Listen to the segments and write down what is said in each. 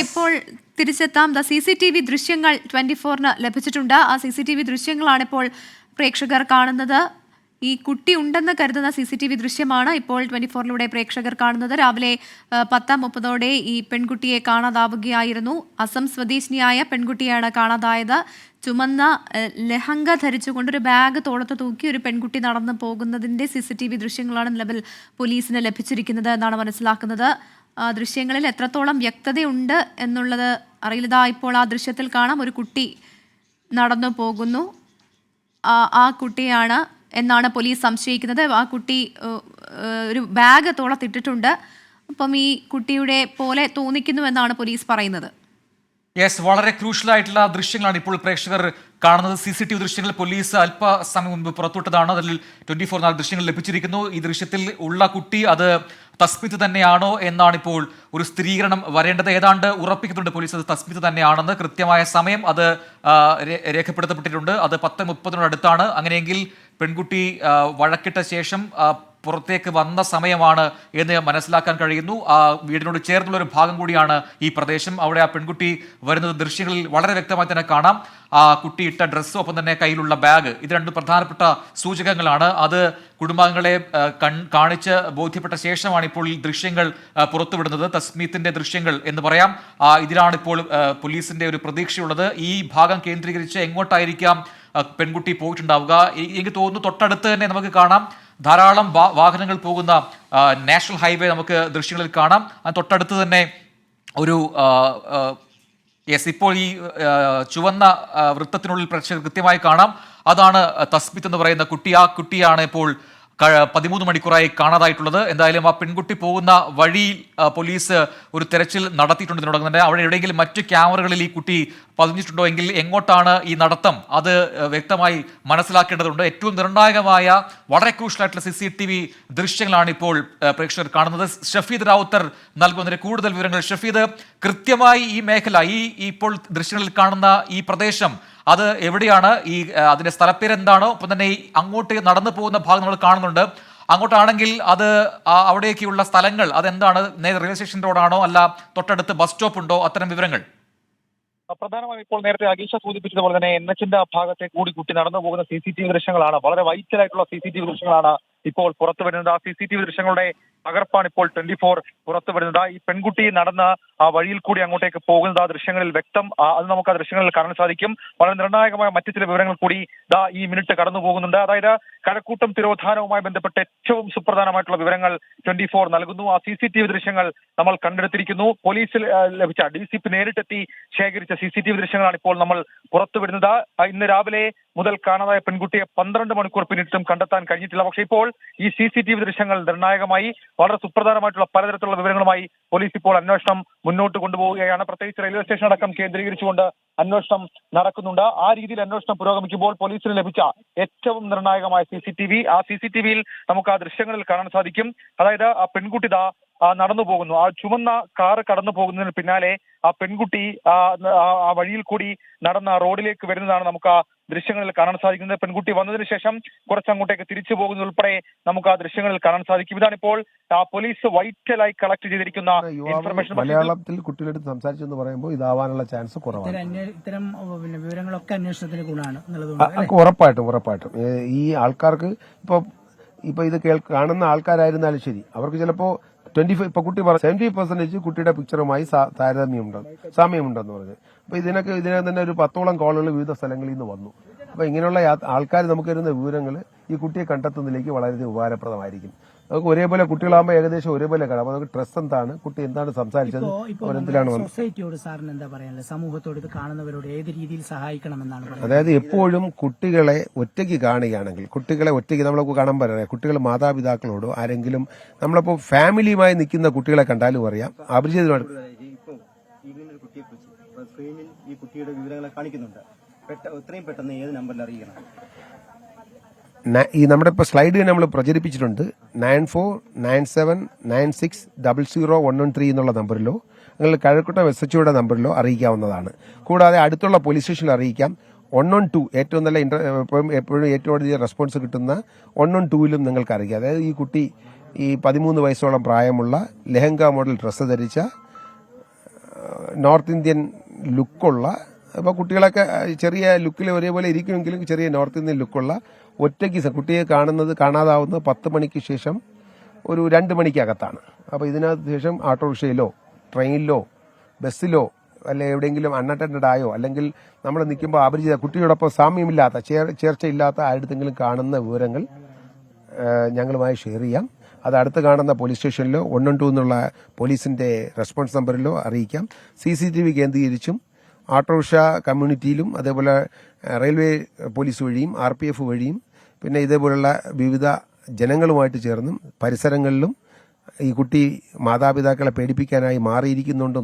ഇപ്പോൾ തിരിച്ചെത്താം. CCTV ദൃശ്യങ്ങൾ 24-ന് ലഭിച്ചിട്ടുണ്ട്. ആ CCTV ദൃശ്യങ്ങളാണ് ഇപ്പോൾ പ്രേക്ഷകർ കാണുന്നത്. ഈ കുട്ടി ഉണ്ടെന്ന് കരുതുന്ന CCTV ദൃശ്യമാണ് ഇപ്പോൾ 24-ലൂടെ പ്രേക്ഷകർ കാണുന്നത്. രാവിലെ 10:30 ഈ പെൺകുട്ടിയെ കാണാതാവുകയായിരുന്നു. അസം സ്വദേശിനിയായ പെൺകുട്ടിയാണ് കാണാതായത്. ചുമന്ന ലെഹങ്ക ധരിച്ചുകൊണ്ടൊരു ബാഗ് തോളത്ത് തൂക്കി ഒരു പെൺകുട്ടി നടന്നു പോകുന്നതിൻ്റെ CCTV ദൃശ്യങ്ങളാണ് നിലവിൽ പോലീസിന് ലഭിച്ചിരിക്കുന്നത് എന്നാണ് മനസ്സിലാക്കുന്നത്. ദൃശ്യങ്ങളിൽ എത്രത്തോളം വ്യക്തതയുണ്ട് എന്നുള്ളത് അറിയില്ല. ഇപ്പോൾ ആ ദൃശ്യത്തിൽ കാണാം, ഒരു കുട്ടി നടന്നു പോകുന്നു. ആ കുട്ടിയാണ് എന്നാണ് പോലീസ് സംശയിക്കുന്നത്. ആ കുട്ടി ഒരു ബാഗ് തോളത്തിട്ടിട്ടുണ്ട്. അപ്പം ഈ കുട്ടിയുടെ പോലെ തോന്നിക്കുന്നുവെന്നാണ് പോലീസ് പറയുന്നത്. യെസ്, വളരെ ക്രൂഷ്യലായിട്ടുള്ള ദൃശ്യങ്ങളാണ് ഇപ്പോൾ പ്രേക്ഷകർ കാണുന്നത്. CCTV ദൃശ്യങ്ങൾ പോലീസ് അല്പസമയം മുൻപ് പുറത്തുവിട്ടതാണ്. അതിൽ 24 ദൃശ്യങ്ങൾ ലഭിച്ചിരിക്കുന്നു. ഈ ദൃശ്യത്തിൽ ഉള്ള കുട്ടി അത് തസ്മിത്ത് തന്നെയാണോ എന്നാണ് ഇപ്പോൾ ഒരു സ്ഥിരീകരണം വരേണ്ടത്. ഏതാണ്ട് ഉറപ്പിക്കുന്നുണ്ട് പോലീസ് അത് തസ്മിത്ത് തന്നെയാണെന്ന്. കൃത്യമായ സമയം അത് രേഖപ്പെടുത്തപ്പെട്ടിട്ടുണ്ട്. അത് 10:30 അങ്ങനെയെങ്കിൽ പെൺകുട്ടി വഴക്കിട്ട ശേഷം പുറത്തേക്ക് വന്ന സമയമാണ് എന്ന് മനസ്സിലാക്കാൻ കഴിയുന്നു. ആ വീടിനോട് ചേർന്നുള്ള ഒരു ഭാഗം കൂടിയാണ് ഈ പ്രദേശം. അവിടെ ആ പെൺകുട്ടി വരുന്നത് ദൃശ്യങ്ങളിൽ വളരെ വ്യക്തമായി തന്നെ കാണാം. ആ കുട്ടി ഇട്ട ഡ്രസ്സും ഒപ്പം തന്നെ കയ്യിലുള്ള ബാഗ്, ഇത് രണ്ടും പ്രധാനപ്പെട്ട സൂചകങ്ങളാണ്. അത് കുടുംബാംഗങ്ങളെ കാണിച്ച് ബോധ്യപ്പെട്ട ശേഷമാണ് ഇപ്പോൾ ഈ ദൃശ്യങ്ങൾ പുറത്തുവിടുന്നത്. തസ്മീത്തിന്റെ ദൃശ്യങ്ങൾ എന്ന് പറയാം. ഇതിലാണ് ഇപ്പോൾ പോലീസിന്റെ ഒരു പ്രതീക്ഷയുള്ളത്. ഈ ഭാഗം കേന്ദ്രീകരിച്ച് എങ്ങോട്ടായിരിക്കാം പെൺകുട്ടി പോയിട്ടുണ്ടാവുക? എനിക്ക് തോന്നുന്നു തൊട്ടടുത്ത് തന്നെ നമുക്ക് കാണാം ധാരാളം വാഹനങ്ങൾ പോകുന്ന നാഷണൽ ഹൈവേ നമുക്ക് ദൃശ്യങ്ങളിൽ കാണാം. തൊട്ടടുത്ത് തന്നെ ഒരു ഇപ്പോൾ ഈ ചുവന്ന വൃത്തത്തിനുള്ളിൽ പ്രേക്ഷകർ കൃത്യമായി കാണാം. അതാണ് തസ്മിത്ത് എന്ന് പറയുന്ന കുട്ടി. ആ കുട്ടിയാണ് ഇപ്പോൾ 13 മണിക്കൂറായി കാണാതായിട്ടുള്ളത്. എന്തായാലും ആ പെൺകുട്ടി പോകുന്ന വഴിയിൽ പോലീസ് ഒരു തെരച്ചിൽ നടത്തിയിട്ടുണ്ട് ഇതിനോടകം തന്നെ. അവിടെ എവിടെയെങ്കിലും മറ്റു ക്യാമറകളിൽ ഈ കുട്ടി പതിഞ്ഞിട്ടുണ്ടോ എങ്കിൽ എങ്ങോട്ടാണ് ഈ നടത്തം, അത് വ്യക്തമായി മനസ്സിലാക്കേണ്ടതുണ്ട്. ഏറ്റവും നിർണായകമായ വളരെ ക്രൂഷ്യലായിട്ടുള്ള CCTV ദൃശ്യങ്ങളാണ് ഇപ്പോൾ പ്രേക്ഷകർ കാണുന്നത്. ഷഫീദ് റാവുത്തർ നൽകുന്നതിന് കൂടുതൽ വിവരങ്ങൾ. ഷഫീദ്, കൃത്യമായി ഈ മേഖല, ഈ ഇപ്പോൾ ദൃശ്യങ്ങളിൽ കാണുന്ന ഈ പ്രദേശം അത് എവിടെയാണ്? അതിന്റെ സ്ഥലപ്പേര് എന്താണോ? ഒപ്പം തന്നെ അങ്ങോട്ട് നടന്നു പോകുന്ന ഭാഗം നമ്മൾ കാണുന്നുണ്ട്. അങ്ങോട്ടാണെങ്കിൽ അത് അവിടേക്കുള്ള സ്ഥലങ്ങൾ അതെന്താണ്? റെയിൽവേ സ്റ്റേഷൻ റോഡാണോ, അല്ല തൊട്ടടുത്ത് ബസ് സ്റ്റോപ്പ് ഉണ്ടോ? അത്തരം വിവരങ്ങൾ. പ്രധാനമായും ഇപ്പോൾ നേരത്തെ അഗീഷ സൂചിപ്പിച്ചതുപോലെ തന്നെ NH-ന്റെ ഭാഗത്തെ കൂടി കുട്ടി നടന്നു പോകുന്ന CCTV ദൃശ്യങ്ങളാണ്. വളരെ വൈറ്റലായിട്ടുള്ള CCTV ദൃശ്യങ്ങളാണ് ഇപ്പോൾ പുറത്തു വരുന്നത്. ആ CCTV ദൃശ്യങ്ങളുടെ പകർപ്പാണ് ഇപ്പോൾ 24 പുറത്തു വരുന്നത്. ഈ പെൺകുട്ടി നടന്ന ആ വഴിയിൽ കൂടി അങ്ങോട്ടേക്ക് പോകുന്നത് ആ ദൃശ്യങ്ങളിൽ വ്യക്തം. അത് നമുക്ക് ആ ദൃശ്യങ്ങളിൽ കാണാൻ സാധിക്കും. വളരെ നിർണായകമായ മറ്റു ചില വിവരങ്ങൾ കൂടി ഈ മിനിറ്റ് കടന്നു പോകുന്നുണ്ട്. അതായത് കഴക്കൂട്ടം തിരോധാനവുമായി ബന്ധപ്പെട്ട് ഏറ്റവും സുപ്രധാനമായിട്ടുള്ള വിവരങ്ങൾ 24 നൽകുന്നു. ആ CCTV ദൃശ്യങ്ങൾ നമ്മൾ കണ്ടെടുത്തിരിക്കുന്നു. പോലീസിൽ ലഭിച്ച DCP നേരിട്ടെത്തി ശേഖരിച്ച CCTV ദൃശ്യങ്ങളാണ് ഇപ്പോൾ നമ്മൾ പുറത്തുവിടുന്നത്. ഇന്ന് രാവിലെ മുതൽ കാണാതായ പെൺകുട്ടിയെ 12 മണിക്കൂർ പിന്നിട്ടും കണ്ടെത്താൻ കഴിഞ്ഞിട്ടില്ല. പക്ഷേ ഇപ്പോൾ ഈ CCTV ദൃശ്യങ്ങൾ നിർണായകമായി വളരെ സുപ്രധാനമായിട്ടുള്ള പലതരത്തിലുള്ള വിവരങ്ങളുമായി പോലീസ് ഇപ്പോൾ അന്വേഷണം മുന്നോട്ട് കൊണ്ടുപോവുകയാണ്. പ്രത്യേകിച്ച് റെയിൽവേ സ്റ്റേഷൻ അടക്കം കേന്ദ്രീകരിച്ചുകൊണ്ട് അന്വേഷണം നടക്കുന്നുണ്ട്. ആ രീതിയിൽ അന്വേഷണം പുരോഗമിക്കുമ്പോൾ പോലീസിന് ലഭിച്ച ഏറ്റവും നിർണായകമായ ആ CCTVയിൽ നമുക്ക് ആ ദൃശ്യങ്ങളിൽ കാണാൻ സാധിക്കും. അതായത് ആ പെൺകുട്ടി നടന്നു പോകുന്നു. ആ ചുവന്ന കാറ് കടന്നു പോകുന്നതിന് പിന്നാലെ ആ പെൺകുട്ടി ആ വഴിയിൽ കൂടി നടന്ന റോഡിലേക്ക് വരുന്നതാണ് നമുക്ക് ആ ദൃശ്യങ്ങളിൽ കാണാൻ സാധിക്കുന്നത്. പെൺകുട്ടി വന്നതിന് ശേഷം കുറച്ചങ്ങോട്ടേക്ക് തിരിച്ചു പോകുന്നത് ഉൾപ്പെടെ നമുക്ക് ആ ദൃശ്യങ്ങളിൽ കാണാൻ സാധിക്കും. ഇതാണിപ്പോൾ പോലീസ് വൈറ്റലായി കളക്ട് ചെയ്തിരിക്കുന്ന ഇൻഫർമേഷൻ. മലയാളത്തിൽ കുട്ടികളോട് സംസാരിച്ചെന്ന് പറയുമ്പോൾ ഇതാവാനുള്ള ചാൻസ് കുറവാണ്. ഇത്തരം വിവരങ്ങളൊക്കെ അന്വേഷണത്തിന് ഗുണമാണ്. ഉറപ്പായിട്ടും ഈ ആൾക്കാർക്ക് ഇപ്പൊ ഇത് കാണുന്ന ആൾക്കാരായിരുന്നാലും ശരി, അവർക്ക് ചിലപ്പോ 25 ഇപ്പൊ കുട്ടി 70% കുട്ടിയുടെ പിക്ചറുമായി സാമ്യമുണ്ടെന്ന് പറഞ്ഞു. അപ്പൊ ഇതിനകം തന്നെ ഒരു 10ഓളം കോളുകൾ വിവിധ സ്ഥലങ്ങളിൽ നിന്ന് വന്നു. അപ്പൊ ഇങ്ങനെയുള്ള ആൾക്കാർ നമുക്ക് തരുന്ന വിവരങ്ങൾ ഈ കുട്ടിയെ കണ്ടെത്തുന്നതിലേക്ക് വളരെയധികം ഉപകാരപ്രദമായിരിക്കും. നമുക്ക് ഒരേപോലെ കുട്ടികളാകുമ്പോൾ ഏകദേശം ഒരേപോലെ കാണാം. അപ്പൊ നമുക്ക് ട്രസ്റ്റ് എന്താണ്, കുട്ടി എന്താണ് സംസാരിച്ചത്, അവരെന്തിലാണ് വന്നത്. സൊസൈറ്റിയോട് സാറിന് എന്താ പറയാനുള്ളത്? സമൂഹത്തോട് ഇത് കാണുന്നവരോട് ഏത് രീതിയിൽ സഹായിക്കണമെന്നാണ് പറയുന്നത്? അതായത് എപ്പോഴും കുട്ടികളെ ഒറ്റയ്ക്ക് കാണുകയാണെങ്കിൽ, കുട്ടികളെ ഒറ്റയ്ക്ക് നമ്മളൊക്കെ കാണാൻ പറയാം, കുട്ടികൾ മാതാപിതാക്കളോടോ ആരെങ്കിലും നമ്മളിപ്പോ ഫാമിലിയുമായി നിൽക്കുന്ന കുട്ടികളെ കണ്ടാലും അറിയാം അപരിചിതമാണ്. സ്ക്രീനിൽ ഈ കുട്ടിയുടെ വിവരങ്ങളെ കാണിക്കുന്നുണ്ട്. എത്രയും പെട്ടെന്ന് ഏത് നമ്പറിൽ അറിയിക്കണം? ഈ നമ്മുടെ ഇപ്പോൾ സ്ലൈഡ് നമ്മൾ പ്രചരിപ്പിച്ചിട്ടുണ്ട്. 949796000113 എന്നുള്ള നമ്പറിലോ നിങ്ങൾ കഴക്കൂട്ടം SHOയുടെ നമ്പറിലോ അറിയിക്കാവുന്നതാണ്. കൂടാതെ അടുത്തുള്ള പോലീസ് സ്റ്റേഷനിൽ അറിയിക്കാം. 112 ഏറ്റവും നല്ല എപ്പോഴും ഏറ്റവും അധികം റെസ്പോൺസ് കിട്ടുന്ന 112ലും നിങ്ങൾക്ക് അറിയിക്കാം. അതായത് ഈ കുട്ടി ഈ 13 വയസ്സോളം പ്രായമുള്ള ലെഹങ്ക മോഡൽ ഡ്രസ്സ് ധരിച്ച നോർത്ത് ഇന്ത്യൻ ലുക്കുള്ള, അപ്പോൾ കുട്ടികളൊക്കെ ചെറിയ ലുക്കിൽ ഒരേപോലെ ഇരിക്കുമെങ്കിലും ചെറിയ നോർത്ത് ഇന്ത്യൻ ലുക്കുള്ള ഒറ്റയ്ക്ക് കുട്ടിയെ കാണാതാവുന്നത് 10 മണിക്ക് ശേഷം ഒരു 2 മണിക്കകത്താണ്. അപ്പോൾ ഇതിനകത്ത് ശേഷം ഓട്ടോറിക്ഷയിലോ ട്രെയിനിലോ ബസ്സിലോ അല്ലെ എവിടെയെങ്കിലും അൺഅറ്റൻഡഡ് ആയോ അല്ലെങ്കിൽ നമ്മൾ നിൽക്കുമ്പോൾ അപരിചിത കുട്ടിയോടൊപ്പം സാമ്യമില്ലാത്ത ചേർച്ചയില്ലാത്ത ആരുടെങ്കിലും കാണുന്ന വിവരങ്ങൾ ഞങ്ങളുമായി ഷെയർ ചെയ്യാം. അത് അടുത്ത് കാണുന്ന പോലീസ് സ്റ്റേഷനിലോ 112 എന്നുള്ള പോലീസിന്റെ റെസ്പോൺസ് നമ്പറിലോ അറിയിക്കാം. CCTV കേന്ദ്രീകരിച്ചും ഓട്ടോറിക്ഷ കമ്മ്യൂണിറ്റിയിലും അതേപോലെ റെയിൽവേ പോലീസ് വഴിയും RPF വഴിയും പിന്നെ ഇതേപോലുള്ള വിവിധ ജനങ്ങളുമായിട്ട് ചേർന്നും പരിസരങ്ങളിലും ഈ കുട്ടി മാതാപിതാക്കളെ പേടിപ്പിക്കാനായി മാറിയിരിക്കുന്നുണ്ടോ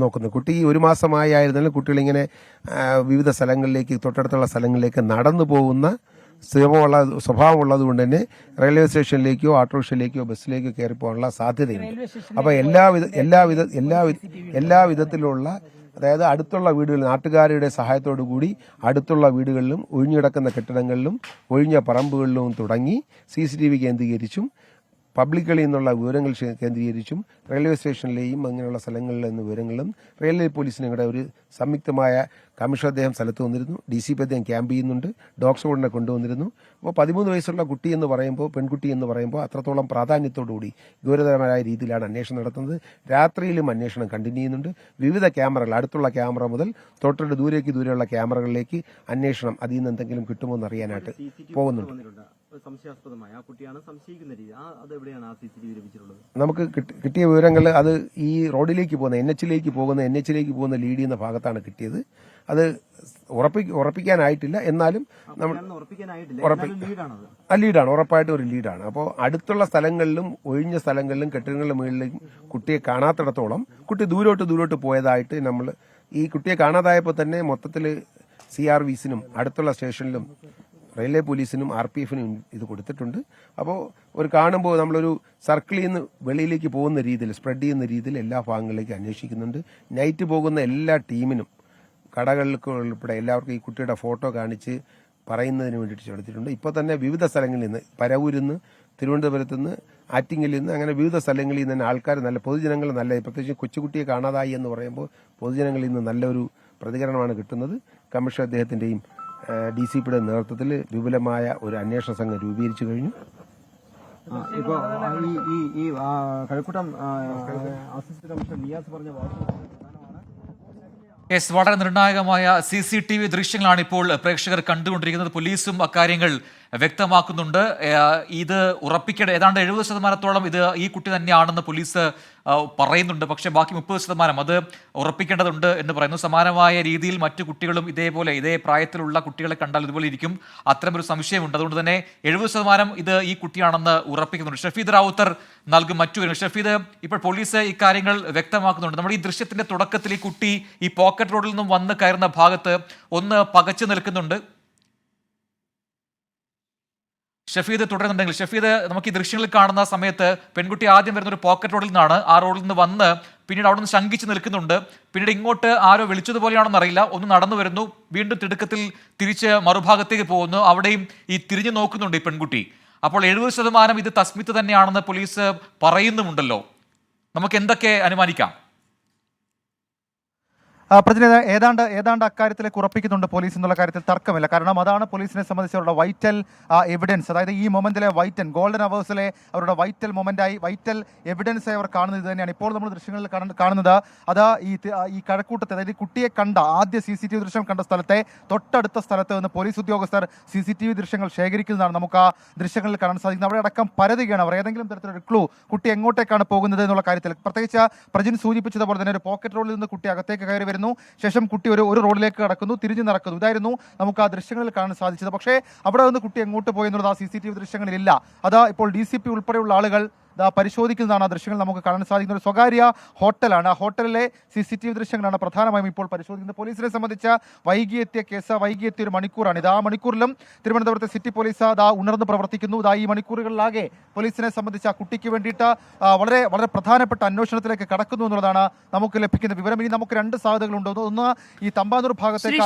നോക്കുന്ന കുട്ടി 1 മാസമായിരുന്നാലും കുട്ടികളിങ്ങനെ വിവിധ സ്ഥലങ്ങളിലേക്ക് തൊട്ടടുത്തുള്ള സ്ഥലങ്ങളിലേക്ക് നടന്നു പോകുന്ന സ്വഭാവമുള്ളത് കൊണ്ട് തന്നെ റെയിൽവേ സ്റ്റേഷനിലേക്കോ ഓട്ടോറിക്ഷയിലേക്കോ ബസ്സിലേക്കോ കയറി പോകാനുള്ള സാധ്യതയുണ്ട്. അപ്പോൾ എല്ലാ വിധത്തിലുള്ള അതായത് അടുത്തുള്ള വീടുകളിൽ നാട്ടുകാരുടെ സഹായത്തോടു കൂടി അടുത്തുള്ള വീടുകളിലും ഒഴിഞ്ഞുകിടക്കുന്ന കെട്ടിടങ്ങളിലും ഒഴിഞ്ഞ പറമ്പുകളിലും തുടങ്ങി CCTV കേന്ദ്രീകരിച്ചും പബ്ലിക്കുകളിൽ നിന്നുള്ള വിവരങ്ങൾ കേന്ദ്രീകരിച്ചും റെയിൽവേ സ്റ്റേഷനിലെയും അങ്ങനെയുള്ള സ്ഥലങ്ങളിലെ വിവരങ്ങളും റെയിൽവേ പോലീസിനും കൂടെ ഒരു സംയുക്തമായ കമ്മീഷൻ അദ്ദേഹം സ്ഥലത്ത് വന്നിരുന്നു. DCP അദ്ദേഹം ക്യാമ്പ് ചെയ്യുന്നുണ്ട്. ഡോഗ് സ്ക്വാഡിനെ കൊണ്ടുവന്നിരുന്നു. അപ്പോൾ 13 വയസ്സുള്ള കുട്ടി എന്ന് പറയുമ്പോൾ പെൺകുട്ടി എന്ന് പറയുമ്പോൾ അത്രത്തോളം പ്രാധാന്യത്തോടുകൂടി ഗൗരവതരമായ രീതിയിലാണ് അന്വേഷണം നടത്തുന്നത്. രാത്രിയിലും അന്വേഷണം കണ്ടിന്യൂ ചെയ്യുന്നുണ്ട്. വിവിധ ക്യാമറകൾ അടുത്തുള്ള ക്യാമറ മുതൽ തൊട്ടടുത്ത് ദൂരെയുള്ള ക്യാമറകളിലേക്ക് അന്വേഷണം അതിൽ നിന്ന് എന്തെങ്കിലും കിട്ടുമോ എന്ന് അറിയാനായിട്ട് പോകുന്നുണ്ട്. സംശയാസ്പദമായ ആ കുട്ടിയാണ് സംശയിക്കുന്ന രീതി അതെവിടെയാണ് ആ CCTV ലഭിച്ചിട്ടുള്ളത്? നമുക്ക് കിട്ടിയ വിവരങ്ങൾ അത് ഈ റോഡിലേക്ക് പോകുന്ന NHലേക്ക് പോകുന്ന ലീഡ് ചെയ്യുന്ന ഭാഗത്താണ് കിട്ടിയത്. അത് ഉറപ്പിക്കാനായിട്ടില്ല. എന്നാലും ലീഡാണ്, ഉറപ്പായിട്ടും ഒരു ലീഡാണ്. അപ്പോൾ അടുത്തുള്ള സ്ഥലങ്ങളിലും ഒഴിഞ്ഞ സ്ഥലങ്ങളിലും കെട്ടിടങ്ങളുടെ മുകളിലും കുട്ടിയെ കാണാത്തിടത്തോളം കുട്ടി ദൂരോട്ട് പോയതായിട്ട് നമ്മൾ ഈ കുട്ടിയെ കാണാതായപ്പോൾ തന്നെ മൊത്തത്തിൽ CRVസിനും അടുത്തുള്ള സ്റ്റേഷനിലും റെയിൽവേ പോലീസിനും RPFനും ഇത് കൊടുത്തിട്ടുണ്ട്. അപ്പോൾ കാണുമ്പോൾ നമ്മളൊരു സർക്കിളിൽ നിന്ന് വെളിയിലേക്ക് പോകുന്ന രീതിയിൽ സ്പ്രെഡ് ചെയ്യുന്ന രീതിയിൽ എല്ലാ ഭാഗങ്ങളിലേക്കും അന്വേഷിക്കുന്നുണ്ട്. നൈറ്റ് പോകുന്ന എല്ലാ ടീമിനും കടകൾക്ക് ഉൾപ്പെടെ എല്ലാവർക്കും ഈ കുട്ടിയുടെ ഫോട്ടോ കാണിച്ച് പറയുന്നതിന് വേണ്ടിയിട്ട് ചേർത്തിട്ടുണ്ട്. ഇപ്പോൾ തന്നെ വിവിധ സ്ഥലങ്ങളിൽ നിന്ന് പരവൂരിൽ നിന്ന് തിരുവനന്തപുരത്ത് നിന്ന് ആറ്റിങ്ങിൽ നിന്ന് അങ്ങനെ വിവിധ സ്ഥലങ്ങളിൽ നിന്ന് ആൾക്കാർ പൊതുജനങ്ങൾ പ്രത്യേകിച്ച് കൊച്ചുകുട്ടിയെ കാണാതായി എന്ന് പറയുമ്പോൾ പൊതുജനങ്ങളിൽ നിന്ന് നല്ലൊരു പ്രതികരണമാണ് കിട്ടുന്നത്. കമ്മീഷൻ അദ്ദേഹത്തിന്റെയും DCPയുടെ നേതൃത്വത്തിൽ വിപുലമായ ഒരു അന്വേഷണ സംഘം രൂപീകരിച്ചു കഴിഞ്ഞു. ഇപ്പോൾ ഈ കഴക്കൂട്ടം അസിസ്റ്റന്റ് കമ്മീഷണർ നിയാസ് പറഞ്ഞ യെസ്, വളരെ നിർണായകമായ CCTV ദൃശ്യങ്ങളാണ് ഇപ്പോൾ പ്രേക്ഷകർ കണ്ടുകൊണ്ടിരിക്കുന്നത്. പോലീസും അക്കാര്യങ്ങൾ വ്യക്തമാക്കുന്നുണ്ട്. ഇത് ഉറപ്പിക്കേണ്ട ഏതാണ്ട് 70% ഇത് ഈ കുട്ടി തന്നെയാണെന്ന് പോലീസ് പറയുന്നുണ്ട്. പക്ഷേ ബാക്കി 30% അത് ഉറപ്പിക്കേണ്ടതുണ്ട് എന്ന് പറയുന്നു. സമാനമായ രീതിയിൽ മറ്റു കുട്ടികളും ഇതേ പ്രായത്തിലുള്ള കുട്ടികളെ കണ്ടാൽ ഇതുപോലെ ഇരിക്കും. അത്തരമൊരു സംശയമുണ്ട്. അതുകൊണ്ട് തന്നെ 70% ഇത് ഈ കുട്ടിയാണെന്ന് ഉറപ്പിക്കുന്നുണ്ട്. ഷഫീദ് റാവുത്തർ നൽകും മറ്റു വിവരങ്ങൾ. ഷഫീദ്, ഇപ്പോൾ പോലീസ് ഇക്കാര്യങ്ങൾ വ്യക്തമാക്കുന്നുണ്ട്. നമ്മുടെ ഈ ദൃശ്യത്തിന്റെ തുടക്കത്തിൽ ഈ കുട്ടി ഈ പോക്കറ്റ് റോഡിൽ നിന്നും വന്ന് കയറുന്ന ഭാഗത്ത് ഒന്ന് പകച്ചു നിൽക്കുന്നുണ്ട്. ഷഫീദ് തുടരുന്നുണ്ടെങ്കിൽ ഷഫീദ്, നമുക്ക് ഈ ദൃശ്യങ്ങളിൽ കാണുന്ന സമയത്ത് പെൺകുട്ടി ആദ്യം വരുന്ന ഒരു പോക്കറ്റ് റോഡിൽ നിന്നാണ്. ആ റോഡിൽ നിന്ന് വന്ന് പിന്നീട് അവിടെ നിന്ന് ശങ്കിച്ച് നിൽക്കുന്നുണ്ട്. പിന്നീട് ഇങ്ങോട്ട് ആരോ വിളിച്ചതുപോലെയാണെന്ന് അറിയില്ല, ഒന്ന് നടന്നു വരുന്നു, വീണ്ടും തിടുക്കത്തിൽ തിരിച്ച് മറുഭാഗത്തേക്ക് പോകുന്നു. അവിടെയും ഈ തിരിഞ്ഞു നോക്കുന്നുണ്ട് ഈ പെൺകുട്ടി. അപ്പോൾ 70% ഇത് തസ്മിത്ത് തന്നെയാണെന്ന് പോലീസ് പറയുന്നുമുണ്ടല്ലോ. നമുക്ക് എന്തൊക്കെ അനുമാനിക്കാം? പ്രജന ഏതാണ്ട് അക്കാര്യത്തിലേക്ക് ഉറപ്പിക്കുന്നുണ്ട് പോലീസ് എന്നുള്ള കാര്യത്തിൽ തർക്കമില്ല. കാരണം അതാണ് പോലീസിനെ സംബന്ധിച്ചുള്ള വൈറ്റൽ എവിഡൻസ്. അതായത് ഈ മൊമെന്റിലെ ഗോൾഡൻ അവേഴ്സിലെ അവരുടെ വൈറ്റൽ എവിഡൻസ് അവർ കാണുന്നത് ഇത് തന്നെയാണ്. ഇപ്പോൾ നമ്മൾ ദൃശ്യങ്ങളിൽ കാണുന്നത് അത് ഈ കഴക്കൂട്ടത്തെ, അതായത് കുട്ടിയെ കണ്ട ആദ്യ CCTV ദൃശ്യം കണ്ട സ്ഥലത്തെ തൊട്ടടുത്ത സ്ഥലത്ത് നിന്ന് പോലീസ് ഉദ്യോഗസ്ഥർ CCTV ദൃശ്യങ്ങൾ ശേഖരിക്കുന്നതാണ് നമുക്ക് ആ ദൃശ്യങ്ങളിൽ കാണാൻ സാധിക്കുന്നത്. അവിടെ അടക്കം പരതുകയാണ് അവർ ഏതെങ്കിലും തരത്തിലൊരു ക്ലൂ കുട്ടി എങ്ങോട്ടേക്കാണ് പോകുന്നത് എന്നുള്ള കാര്യത്തിൽ. പ്രത്യേകിച്ച് പ്രജിൻ സൂചിപ്പിച്ചതുപോലെ തന്നെ ഒരു പോക്കറ്റ് റോഡിൽ നിന്ന് കുട്ടി അകത്തേക്ക് കയറി വരുന്നു. ശേഷം കുട്ടി ഒരു റോഡിലേക്ക് കടക്കുന്നു, തിരിഞ്ഞു നടക്കുന്നു. ഇതായിരുന്നു നമുക്ക് ആ ദൃശ്യങ്ങളിൽ കാണാൻ സാധിച്ചത്. പക്ഷേ അവിടെ നിന്ന് കുട്ടി എങ്ങോട്ട് പോയി എന്നുള്ളത് ആ CCTV ദൃശ്യങ്ങളിലില്ല. അത് ഇപ്പോൾ DCP ഉൾപ്പെടെയുള്ള ആളുകൾ പരിശോധിക്കുന്നതാണ്. ആ ദൃശ്യങ്ങൾ നമുക്ക് കാണാൻ സാധിക്കുന്ന ഒരു സ്വകാര്യ ഹോട്ടലാണ്. ആ ഹോട്ടലിലെ CCTV ദൃശ്യങ്ങളാണ് പ്രധാനമായും ഇപ്പോൾ പരിശോധിക്കുന്നത്. പോലീസിനെ സംബന്ധിച്ച് വൈകിയെത്തിയ ഒരു മണിക്കൂറാണ് ഇത്. ആ മണിക്കൂറിലും തിരുവനന്തപുരത്തെ സിറ്റി പോലീസ് ഉണർന്ന് പ്രവർത്തിക്കുന്നു. ഈ മണിക്കൂറുകളിലാകെ പോലീസിനെ സംബന്ധിച്ച് ആ കുട്ടിക്ക് വേണ്ടിയിട്ട് വളരെ വളരെ പ്രധാനപ്പെട്ട അന്വേഷണത്തിലേക്ക് കടക്കുന്നു എന്നുള്ളതാണ് നമുക്ക് ലഭിക്കുന്ന വിവരം. ഇനി നമുക്ക് 2 സാധ്യതകളുണ്ട്. ഒന്ന് ഈ തമ്പാനൂർ ഭാഗത്തേക്ക്